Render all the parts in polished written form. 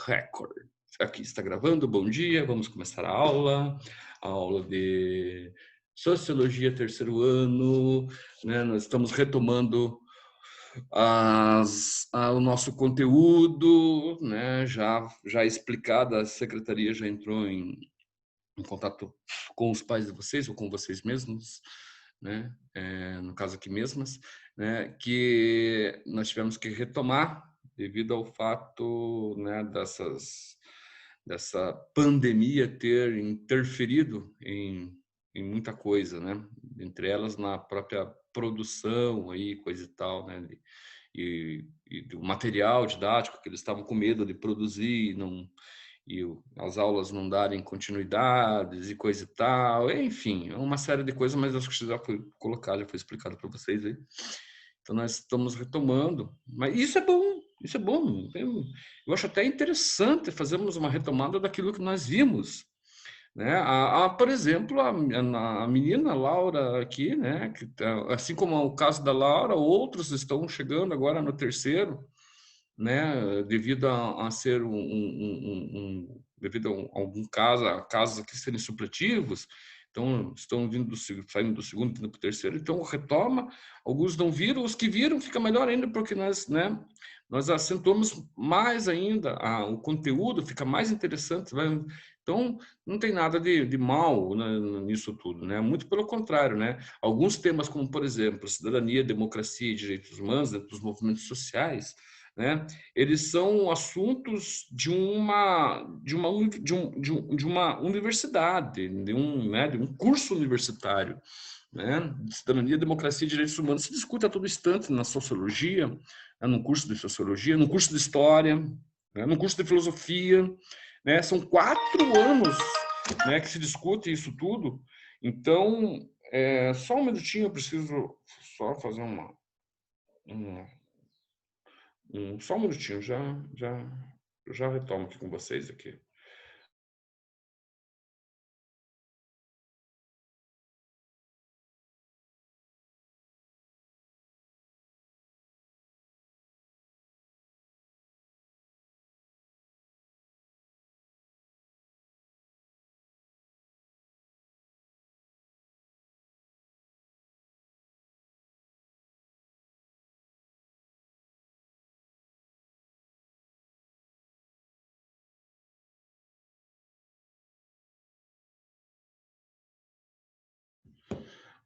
Record. Aqui está gravando, bom dia, vamos começar a aula de Sociologia, terceiro ano, né? Nós estamos retomando o nosso conteúdo, né? Já explicado, a secretaria já entrou em contato com os pais de vocês ou com vocês mesmos, né? No caso aqui mesmas, né? Que nós tivemos que retomar devido ao fato, né, dessa pandemia ter interferido em muita coisa, né? Entre elas na própria produção aí, coisa e tal, né? E do material didático que eles estavam com medo de produzir, não, e as aulas não darem continuidades e coisa e tal, enfim, uma série de coisas, mas acho que já foi colocado, já foi explicado para vocês aí. Então nós estamos retomando, mas isso é bom, isso é bom. Eu acho até interessante fazermos uma retomada daquilo que nós vimos, né? Por exemplo, a menina Laura aqui, né? Que, assim como é o caso da Laura, outros estão chegando agora no terceiro, né, devido a ser devido a algum casos que serem supletivos, então estão saindo do segundo, indo para o terceiro, então retoma, alguns não viram, os que viram fica melhor ainda, porque nós, né, nós acentuamos mais ainda, o conteúdo fica mais interessante, então não tem nada de mal, né, nisso tudo, né, muito pelo contrário, né, alguns temas como, por exemplo, cidadania, democracia e direitos humanos dentro dos movimentos sociais, né? Eles são assuntos de uma universidade, né, de um curso universitário, né? Cidadania, democracia e direitos humanos se discute a todo instante na sociologia, né, no curso de sociologia, no curso de história, né, no curso de filosofia, né? São 4 anos, né, que se discute isso tudo. Então, só um minutinho, eu preciso só fazer uma só um minutinho, já retomo aqui com vocês aqui.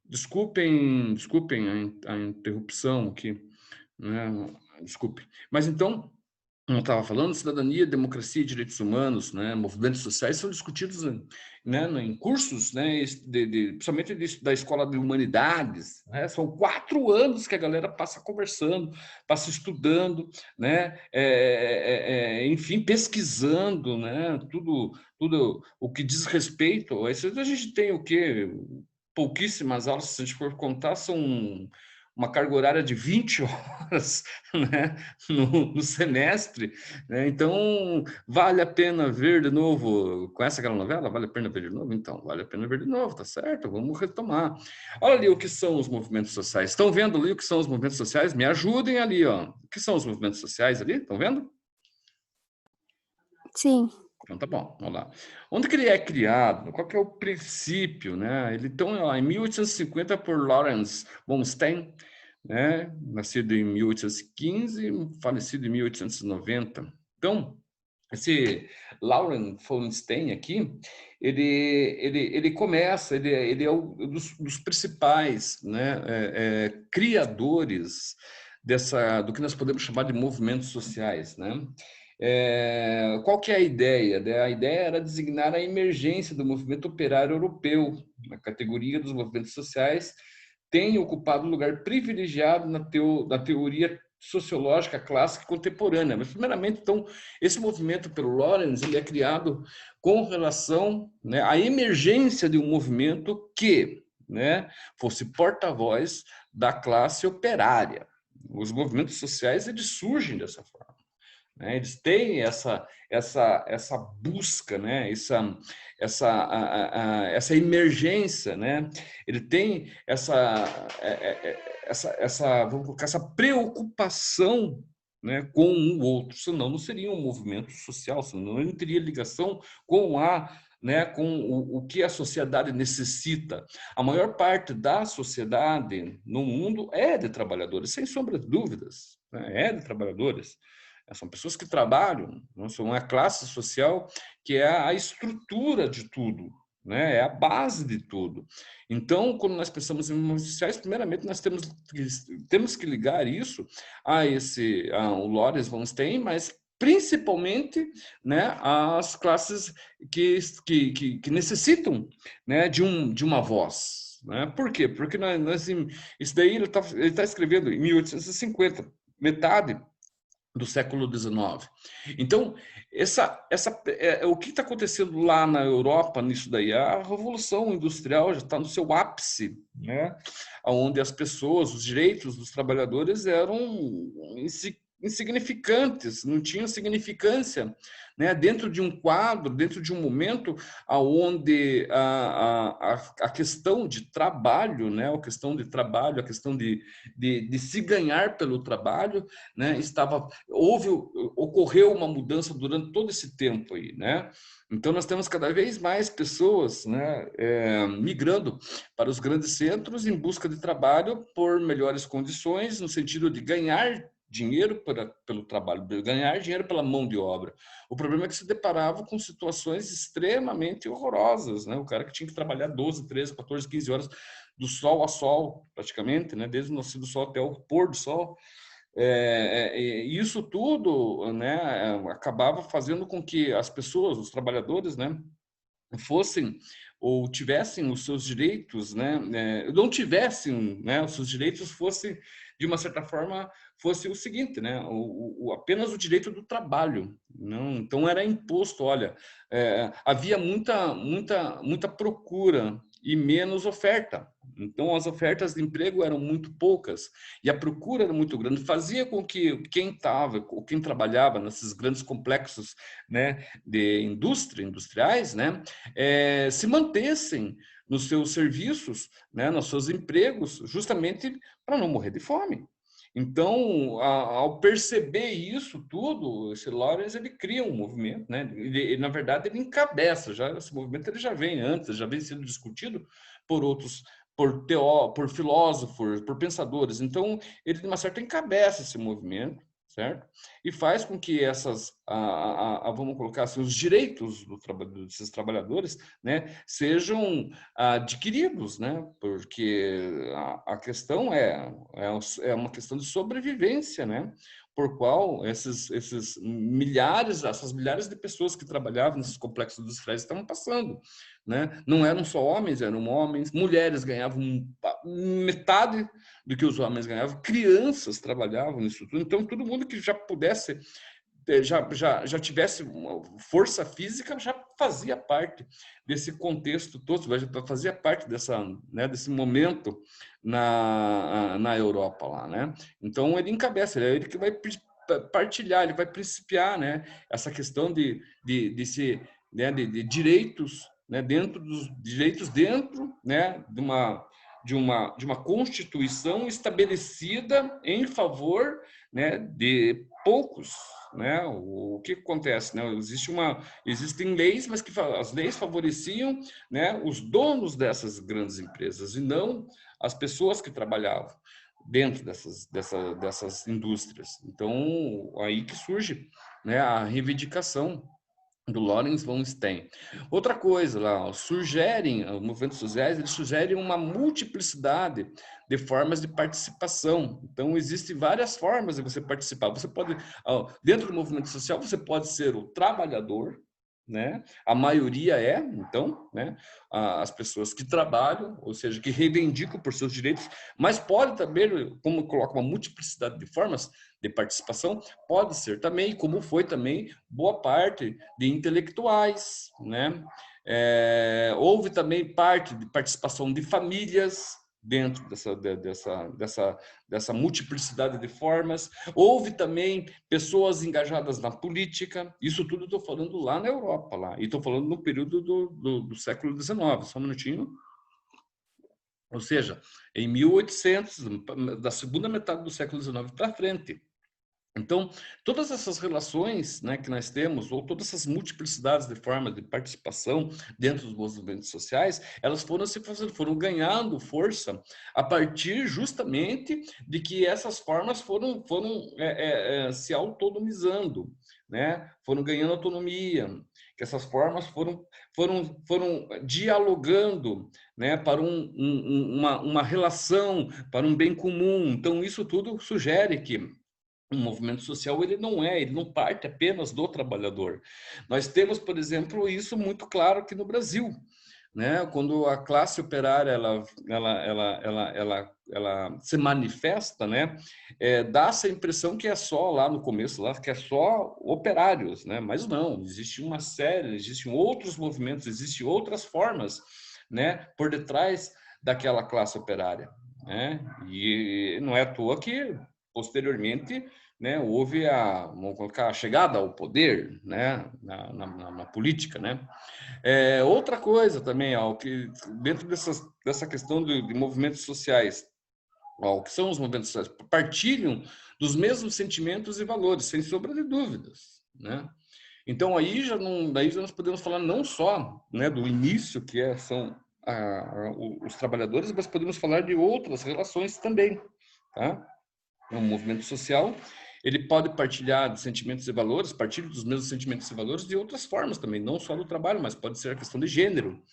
Desculpem a interrupção aqui, né? Desculpe. Mas então, como eu estava falando, cidadania, democracia e direitos humanos, né, movimentos sociais são discutidos, né, em cursos, né, principalmente da Escola de Humanidades, né, são 4 anos que a galera passa conversando, passa estudando, né, enfim, pesquisando, né, tudo o que diz respeito. A gente tem o quê? Pouquíssimas aulas, se a gente for contar, são uma carga horária de 20 horas, né, no semestre, né? Então vale a pena ver de novo. Conhece aquela novela? Vale a pena ver de novo? Então, vale a pena ver de novo, tá certo? Vamos retomar. Olha ali o que são os movimentos sociais. Estão vendo ali o que são os movimentos sociais? Me ajudem ali, ó. O que são os movimentos sociais ali? Estão vendo? Sim. Então tá bom, vamos lá. Onde que ele é criado? Qual que é o princípio, né? Ele então em 1850 por Lawrence von Stein, né? Nascido em 1815, falecido em 1890. Então, esse Lawrence von Stein aqui, ele começa, ele é um dos principais, né, criadores do que nós podemos chamar de movimentos sociais, né? Qual que é a ideia? A ideia era designar a emergência do movimento operário europeu, na categoria dos movimentos sociais, tem ocupado um lugar privilegiado na teoria sociológica clássica contemporânea. Mas, primeiramente, então, esse movimento pelo Lawrence ele é criado com relação, né, à emergência de um movimento que, né, fosse porta-voz da classe operária. Os movimentos sociais eles surgem dessa forma, né? Eles têm essa busca, né? Essa emergência, né? Ele tem vamos colocar, essa preocupação, né, com o outro, senão não seria um movimento social, senão não teria ligação com com o que a sociedade necessita. A maior parte da sociedade no mundo é de trabalhadores, sem sombra de dúvidas, né, é de trabalhadores. São pessoas que trabalham, não são uma classe social que é a estrutura de tudo, né? É a base de tudo. Então, quando nós pensamos em movimentos sociais, primeiramente nós temos que ligar isso o Lawrence von Stein, mas principalmente, né, as classes que necessitam, né, de uma voz. Né? Por quê? Porque isso daí ele tá escrevendo em 1850, metade do século XIX. Então, o que está acontecendo lá na Europa nisso daí? A Revolução Industrial já está no seu ápice, né? Onde as pessoas, os direitos dos trabalhadores eram insignificantes, não tinham significância, né? Dentro de um quadro, dentro de um momento onde a questão de trabalho, né? A questão de trabalho, a questão de se ganhar pelo trabalho, né? Ocorreu uma mudança durante todo esse tempo aí, né? Então nós temos cada vez mais pessoas, né, migrando para os grandes centros em busca de trabalho por melhores condições, no sentido de ganhar dinheiro pelo trabalho, ganhar dinheiro pela mão de obra. O problema é que se deparava com situações extremamente horrorosas, né? O cara que tinha que trabalhar 12, 13, 14, 15 horas do sol a sol, praticamente, né? Desde o nascer do sol até o pôr do sol. Isso tudo, né, acabava fazendo com que as pessoas, os trabalhadores, né, fossem ou tivessem os seus direitos, né, não tivessem, né, os seus direitos fossem, de uma certa forma, fosse o seguinte, né, apenas o direito do trabalho. Não, então era imposto, olha, havia muita procura e menos oferta. Então as ofertas de emprego eram muito poucas e a procura era muito grande, fazia com que quem trabalhava nesses grandes complexos, né, industriais, né, se mantessem nos seus serviços, né, nos seus empregos, justamente para não morrer de fome. Então, ao perceber isso tudo, esse Lawrence ele cria um movimento, né? Na verdade, ele encabeça. Já esse movimento ele já vem antes, já vem sendo discutido por outros, por filósofos, por pensadores. Então, ele de uma certa encabeça esse movimento, certo? E faz com que vamos colocar assim, os direitos desses trabalhadores, né, sejam adquiridos, né? Porque a questão é uma questão de sobrevivência, né? Por qual essas milhares de pessoas que trabalhavam nesses complexos industriais estavam passando, né? Não eram só homens, eram homens, mulheres ganhavam metade do que os homens ganhavam, crianças trabalhavam nisso tudo. Então, todo mundo que já pudesse já tivesse força física, já fazia parte desse contexto todo, já fazia parte desse momento na Europa lá, né? Então ele encabeça, é ele que vai partilhar, ele vai principiar, né, essa questão de direitos, né, dentro, né, de uma constituição estabelecida em favor, né, de poucos, né? O que acontece, né? Existem leis, mas que as leis favoreciam, né, os donos dessas grandes empresas e não as pessoas que trabalhavam dentro dessas indústrias. Então, aí que surge, né, a reivindicação do Lawrence von Stein. Outra coisa lá, os movimentos sociais, eles sugerem uma multiplicidade de formas de participação. Então, existem várias formas de você participar. Você pode, dentro do movimento social, você pode ser o trabalhador, né? A maioria então, né, as pessoas que trabalham, ou seja, que reivindicam por seus direitos, mas pode também, como coloca uma multiplicidade de formas de participação, pode ser também, como foi também, boa parte de intelectuais, né? Houve também parte de participação de famílias dentro dessa multiplicidade de formas. Houve também pessoas engajadas na política. Isso tudo estou falando lá na Europa, lá. E estou falando no período do século XIX. Só um minutinho. Ou seja, em 1800, da segunda metade do século XIX para frente. Então, todas essas relações, né, que nós temos, ou todas essas multiplicidades de formas de participação dentro dos movimentos sociais, elas foram se fazendo, foram ganhando força a partir justamente de que essas formas foram se autonomizando, né? Foram ganhando autonomia, que essas formas foram dialogando, né, para uma relação, para um bem comum. Então, isso tudo sugere que o movimento social ele não parte apenas do trabalhador. Nós temos, por exemplo, isso muito claro aqui no Brasil, né? Quando a classe operária ela se manifesta, né? Dá essa impressão que é só lá no começo, lá que é só operários, né? Mas não, existe uma série, existem outros movimentos, existem outras formas, né? Por detrás daquela classe operária, né? E não é à toa que posteriormente, né, houve vamos colocar, a chegada ao poder, né, na política, né. Outra coisa também, ó, que dentro dessa questão de movimentos sociais, ó, o que são os movimentos sociais? Partilham dos mesmos sentimentos e valores, sem sombra de dúvidas, né. Então aí já não, daí já nós podemos falar não só, né, do início são os trabalhadores, mas podemos falar de outras relações também, tá? Um movimento social, ele pode partilhar dos sentimentos e valores, partilha dos mesmos sentimentos e valores de outras formas também, não só do trabalho, mas pode ser a questão de gênero,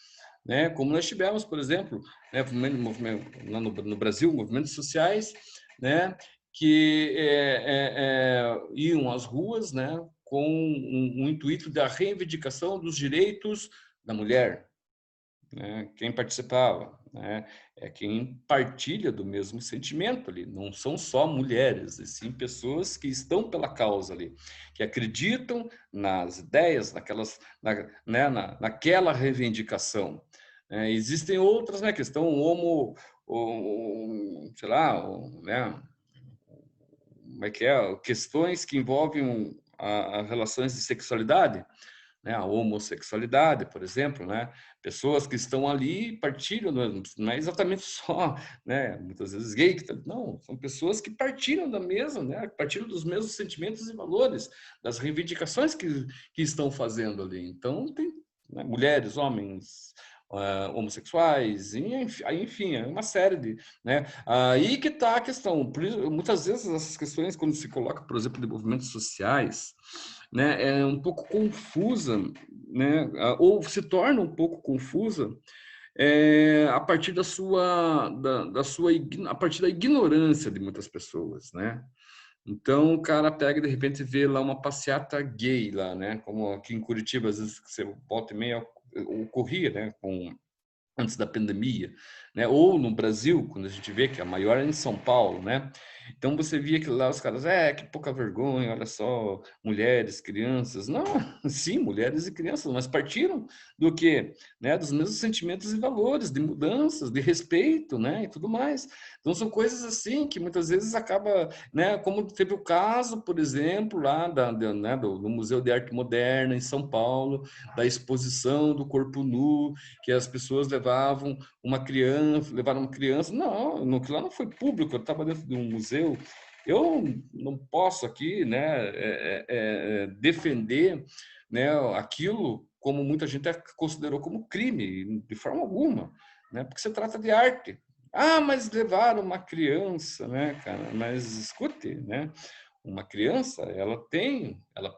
né? Como nós tivemos, por exemplo, né, lá no Brasil, movimentos sociais, né, que iam às ruas, né, com um intuito da reivindicação dos direitos da mulher, né? Quem participava, né? É quem partilha do mesmo sentimento ali. Não são só mulheres, e sim pessoas que estão pela causa ali, que acreditam nas ideias, naquela reivindicação. Existem outras, né? Questão sei lá, né? Como é que é? Questões que envolvem as relações de sexualidade, né, a homossexualidade, por exemplo, né, pessoas que estão ali partilham, não é exatamente só, né, muitas vezes gay, não, são pessoas que partilham da mesma, né, partilham dos mesmos sentimentos e valores, das reivindicações que estão fazendo ali. Então, tem, né, mulheres, homens, homossexuais, enfim, é uma série de, né, aí que está a questão. Muitas vezes essas questões, quando se coloca, por exemplo, de movimentos sociais, né, é um pouco confusa, né, ou se torna um pouco confusa a partir a partir da ignorância de muitas pessoas, né? Então o cara pega e de repente vê lá uma passeata gay lá, né? Como aqui em Curitiba, às vezes você volta e meia ocorria, né? Antes da pandemia, né? Ou no Brasil, quando a gente vê que a maior é em São Paulo, né? Então você via que lá os caras, que pouca vergonha, olha só, mulheres, crianças. Não, sim, mulheres e crianças, mas partiram do quê? Né? Dos mesmos sentimentos e valores, de mudanças, de respeito, né? E tudo mais. Então são coisas assim que muitas vezes acaba, né? Como teve o caso, por exemplo, lá né? do Museu de Arte Moderna em São Paulo, da exposição do corpo nu, que as pessoas levaram uma criança, não, lá não foi público, eu estava dentro de um museu, eu não posso aqui, né, defender, né, aquilo como muita gente considerou como crime, de forma alguma, né, porque se trata de arte. Ah, mas levaram uma criança, né, cara? Mas escute, né? Uma criança, ela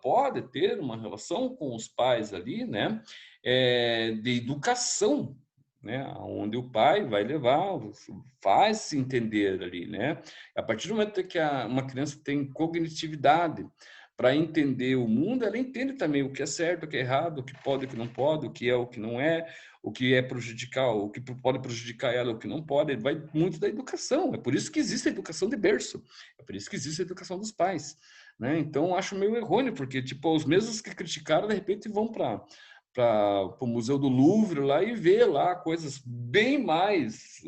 pode ter uma relação com os pais ali, né? De educação, né? Onde o pai vai levar, faz se entender ali, né? A partir do momento que uma criança tem cognitividade para entender o mundo, ela entende também o que é certo, o que é errado, o que pode, o que não pode, o que é, o que não é, o que é prejudicar, o que pode prejudicar ela, o que não pode. Vai muito da educação. É por isso que existe a educação de berço. É por isso que existe a educação dos pais, né? Então acho meio errôneo, porque tipo os mesmos que criticaram de repente vão para o Museu do Louvre lá e ver lá coisas bem mais,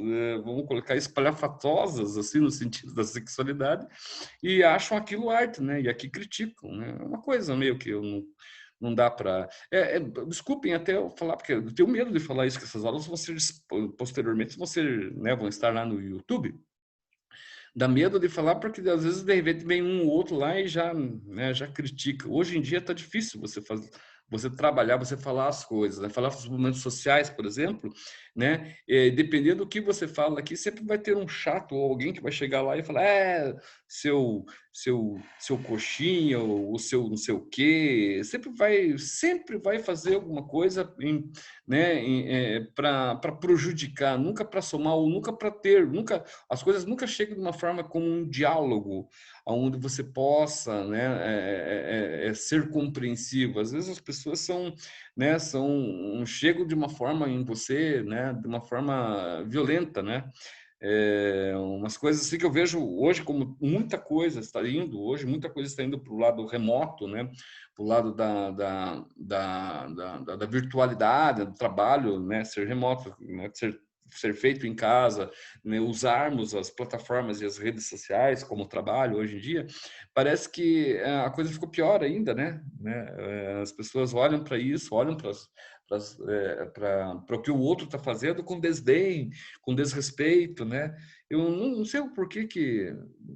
vamos colocar, espalhafatosas, assim, no sentido da sexualidade, e acham aquilo arte, né? E aqui criticam, né? É uma coisa meio que eu não dá para. Desculpem até eu falar, porque eu tenho medo de falar isso, que essas aulas vão ser, posteriormente, né, vão estar lá no YouTube, Dá medo de falar porque às vezes de repente vem um ou outro lá e já, né, já critica. Hoje em dia está difícil você trabalhar, você falar as coisas, né? Falar dos movimentos sociais, por exemplo, né? Dependendo do que você fala aqui, sempre vai ter um chato ou alguém que vai chegar lá e falar, seu, seu coxinha ou o seu não sei o quê, sempre vai fazer alguma coisa né, para prejudicar, nunca para somar ou nunca para ter, nunca as coisas nunca chegam de uma forma como um diálogo, onde você possa, né, ser compreensivo. Às vezes as pessoas são, né, chegam de uma forma em você, né, de uma forma violenta, né? Umas coisas assim que eu vejo hoje como muita coisa está indo hoje, muita coisa está indo para o lado remoto, né? Para o lado da virtualidade, do trabalho, né? Ser remoto, né? Ser feito em casa, né? Usarmos as plataformas e as redes sociais como trabalho hoje em dia, parece que a coisa ficou pior ainda, né? As pessoas olham para isso, olham para o que o outro está fazendo com desdém, com desrespeito, né? Eu não sei o porquê que,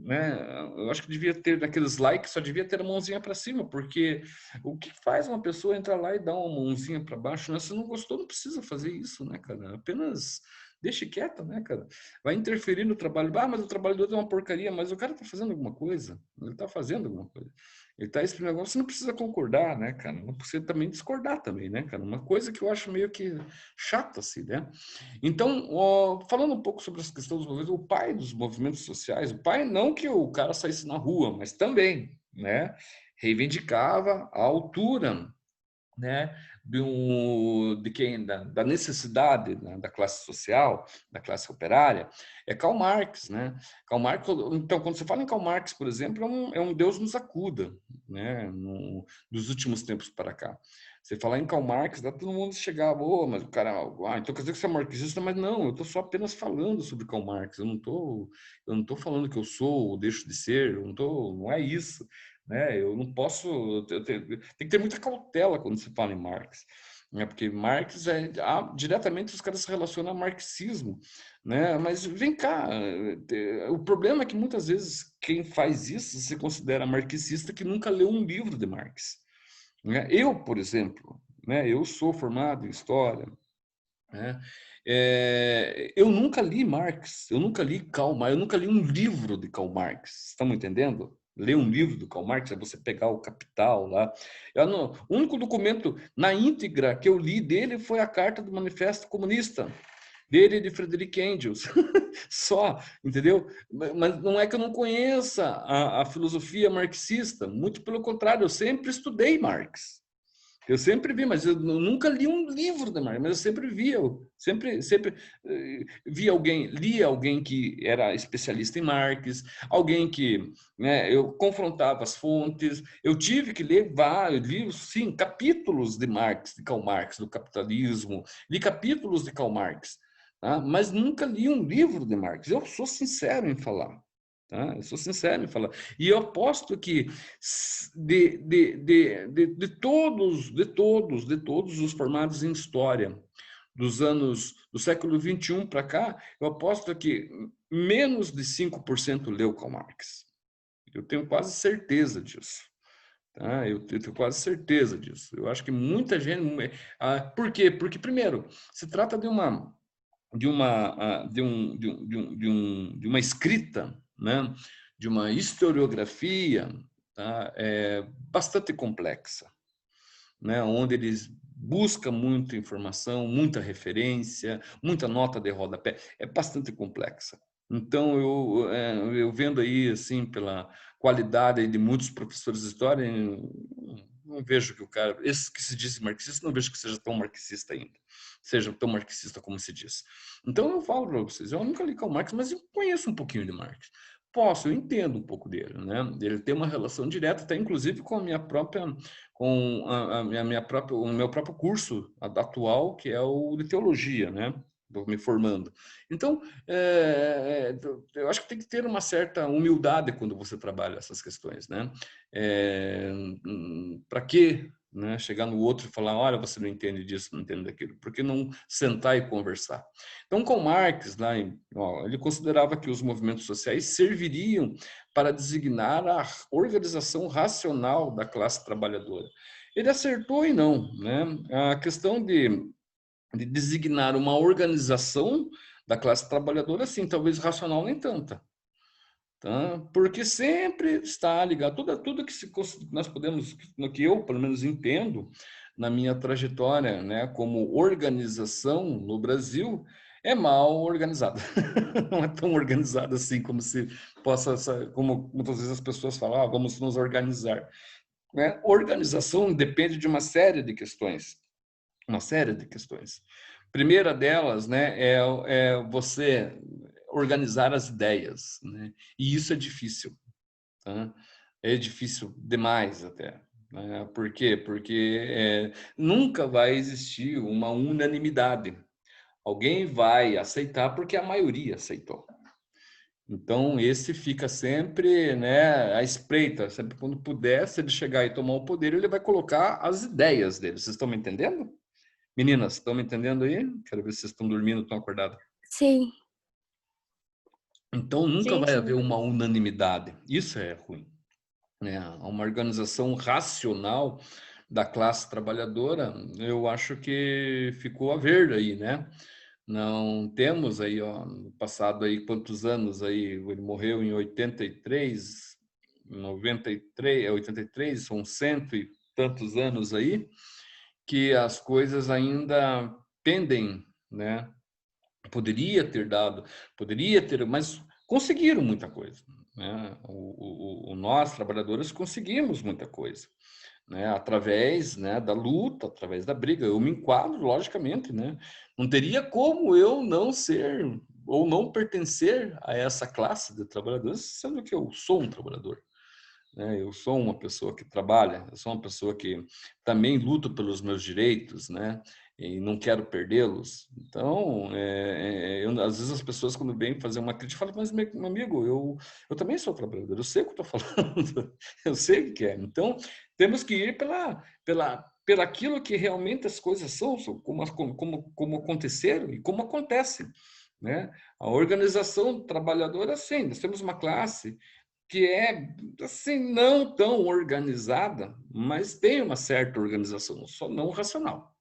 né? Eu acho que devia ter naqueles likes, só devia ter a mãozinha para cima, porque o que faz uma pessoa entrar lá e dar uma mãozinha para baixo, né? Se não gostou, não precisa fazer isso, né, cara? Apenas deixe quieto, né, cara? Vai interferir no trabalho. Mas o trabalho do outro é uma porcaria, mas o cara tá fazendo alguma coisa. Ele tá fazendo alguma coisa. Ele tá explicando, você não precisa concordar, né, cara? Não precisa também discordar também, né, cara? Uma coisa que eu acho meio que chata, assim, né? Então, falando um pouco sobre essa questão dos movimentos, o pai dos movimentos sociais, o pai não que o cara saísse na rua, mas também, né, reivindicava a altura, né, de quem da necessidade, né, da classe social, da classe operária, é Karl Marx, né? Karl Marx, então, quando você fala em Karl Marx, por exemplo, é um Deus nos acuda, né? Dos últimos tempos para cá. Você falar em Karl Marx, dá todo mundo chegava, mas o cara, então quer dizer que você é marxista, mas não, eu estou só apenas falando sobre Karl Marx, eu não tô falando que eu sou ou deixo de ser, não é isso, né? Eu não posso, tem que ter muita cautela quando se fala em Marx, né? Porque Marx diretamente os caras se relacionam ao marxismo, né? Mas vem cá, o problema é que muitas vezes quem faz isso se considera marxista que nunca leu um livro de Marx, né? Eu, por exemplo, né? Eu sou formado em história, né? Eu nunca li Marx, eu nunca li Karl Marx, eu nunca li um livro de Karl Marx. Estão me entendendo? Ler um livro do Karl Marx é você pegar o Capital lá. O único documento na íntegra que eu li dele foi a carta do Manifesto Comunista, dele e de Friedrich Engels. Só, entendeu? Mas não é que eu não conheça a filosofia marxista, muito pelo contrário, eu sempre estudei Marx. Eu sempre vi, mas eu nunca li um livro da Marx, mas eu sempre via, sempre vi alguém, lia alguém que era especialista em Marx, alguém que, né, eu confrontava as fontes, eu tive que ler vários livros, sim, capítulos de Marx, de Karl Marx, do capitalismo, li capítulos de Karl Marx, tá? Mas nunca li um livro de Marx. Eu sou sincero em falar. Tá? Eu sou sincero em falar. E eu aposto que de todos os formados em história do século XXI para cá, eu aposto que menos de 5% leu Karl Marx. Eu tenho quase certeza disso. Tá? Eu tenho quase certeza disso. Eu acho que muita gente. Por quê? Porque, primeiro, se trata de uma escrita, né? De uma historiografia, tá? Bastante complexa, né? Onde eles buscam muita informação, muita referência, muita nota de rodapé, é bastante complexa. Então, eu vendo aí, assim, pela qualidade de muitos professores de história, não vejo que o cara, esse que se diz marxista, não vejo que seja tão marxista ainda, seja tão marxista como se diz. Então, eu falo para vocês, eu nunca li Karl Marx, mas eu conheço um pouquinho de Marx. Eu entendo um pouco dele, né? Ele tem uma relação direta, até inclusive com a minha própria, o meu próprio curso atual, que é o de teologia, né? Estou me formando. Então, eu acho que tem que ter uma certa humildade quando você trabalha essas questões, né? Para quê? né? Chegar no outro e falar, olha, você não entende disso, não entende daquilo. Por que não sentar e conversar? Então, com Marx, lá ele considerava que os movimentos sociais serviriam para designar a organização racional da classe trabalhadora. Ele acertou e não, né? A questão de designar uma organização da classe trabalhadora, sim, talvez racional nem tanta. Tá? Porque sempre está ligado, tudo que nós podemos, no que eu, pelo menos, entendo na minha trajetória, né, como organização no Brasil, é mal organizada. Não é tão organizada assim como se possa, como muitas vezes as pessoas falam, vamos nos organizar. Né? Organização depende de uma série de questões. Primeira delas, né, é você organizar as ideias, né? E isso é difícil, tá? É difícil demais até. Né? Por quê? Porque nunca vai existir uma unanimidade. Alguém vai aceitar porque a maioria aceitou. Então, esse fica sempre, né, à espreita, sempre quando puder, se ele chegar e tomar o poder, ele vai colocar as ideias dele. Vocês estão me entendendo? Meninas, estão me entendendo aí? Quero ver se vocês estão dormindo, estão acordadas. Sim. Então, nunca Sim, vai haver sim. uma unanimidade. Isso é ruim. Né? Uma organização racional da classe trabalhadora, eu acho que ficou a ver aí, né? Não temos aí, no passado aí, quantos anos aí, ele morreu em 83, 93, 83, são cento e tantos anos aí, que as coisas ainda pendem, né? Poderia ter, mas conseguiram muita coisa. Né? Nós, trabalhadores, conseguimos muita coisa. Né? Através, né, da luta, através da briga. Eu me enquadro, logicamente. Né? Não teria como eu não ser ou não pertencer a essa classe de trabalhadores, sendo que eu sou um trabalhador. Né? Eu sou uma pessoa que trabalha, eu sou uma pessoa que também luto pelos meus direitos, né? E não quero perdê-los. Então, às vezes as pessoas, quando vêm fazer uma crítica, falam, mas, meu amigo, eu também sou trabalhador, eu sei o que estou falando, eu sei o que é. Então, temos que ir pela aquilo que realmente as coisas são, como aconteceram e como acontecem. Né? A organização trabalhadora, sim, nós temos uma classe que é assim não tão organizada, mas tem uma certa organização, só não racional.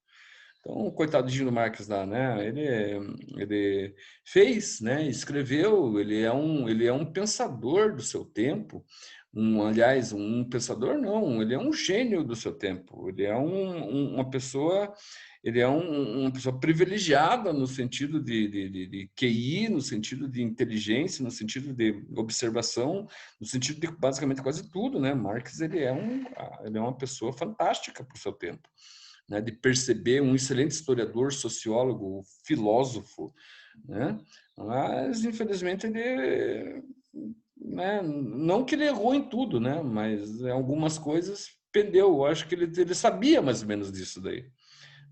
Então, coitadinho do Marx lá, né? Ele fez, né? Escreveu. Ele é um pensador do seu tempo. Aliás, um pensador não. Ele é um gênio do seu tempo. Ele é uma pessoa. Ele é uma pessoa privilegiada no sentido de QI, no sentido de inteligência, no sentido de observação, no sentido de basicamente quase tudo, né? Marx ele é uma pessoa fantástica para o seu tempo. Né, de perceber, um excelente historiador, sociólogo, filósofo, né? Mas infelizmente ele, né, não que ele errou em tudo, né? Mas em algumas coisas pendeu. Eu acho que ele sabia mais ou menos disso daí.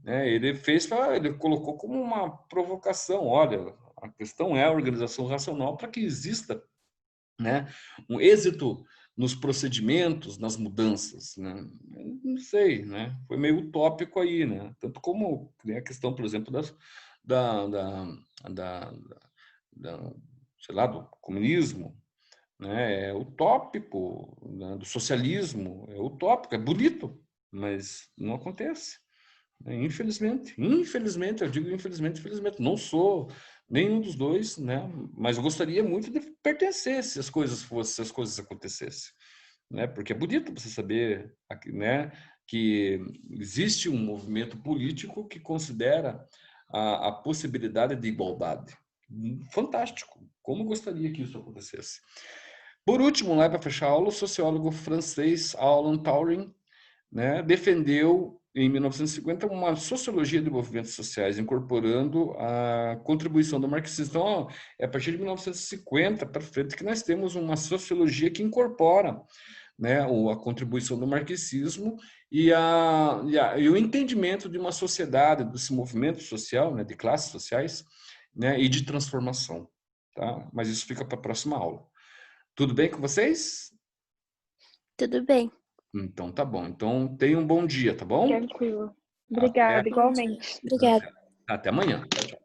Né? Ele colocou como uma provocação. Olha, a questão é a organização racional para que exista, né, um êxito nos procedimentos, nas mudanças, né? Eu não sei, né? Foi meio utópico aí, né? Tanto como a questão, por exemplo, da, da, da, da, sei lá, do comunismo, né? É utópico, né? Do socialismo, é utópico, é bonito, mas não acontece. Infelizmente, eu digo infelizmente, não sou nenhum dos dois, né? Mas eu gostaria muito de pertencer se as coisas fossem, se as coisas acontecessem, né? Porque é bonito você saber, né, que existe um movimento político que considera a possibilidade de igualdade. Fantástico! Como gostaria que isso acontecesse. Por último, lá para fechar a aula, o sociólogo francês Alan Turing, né, defendeu, em 1950, uma sociologia de movimentos sociais, incorporando a contribuição do marxismo. Então, é a partir de 1950 para frente que nós temos uma sociologia que incorpora, né, a contribuição do marxismo e o entendimento de uma sociedade, desse movimento social, né, de classes sociais, né, e de transformação. Tá? Mas isso fica para a próxima aula. Tudo bem com vocês? Tudo bem. Então tá bom. Então tenha um bom dia, tá bom? Tranquilo. Até, Obrigada, igualmente. Obrigada. até amanhã. Tchau, tchau.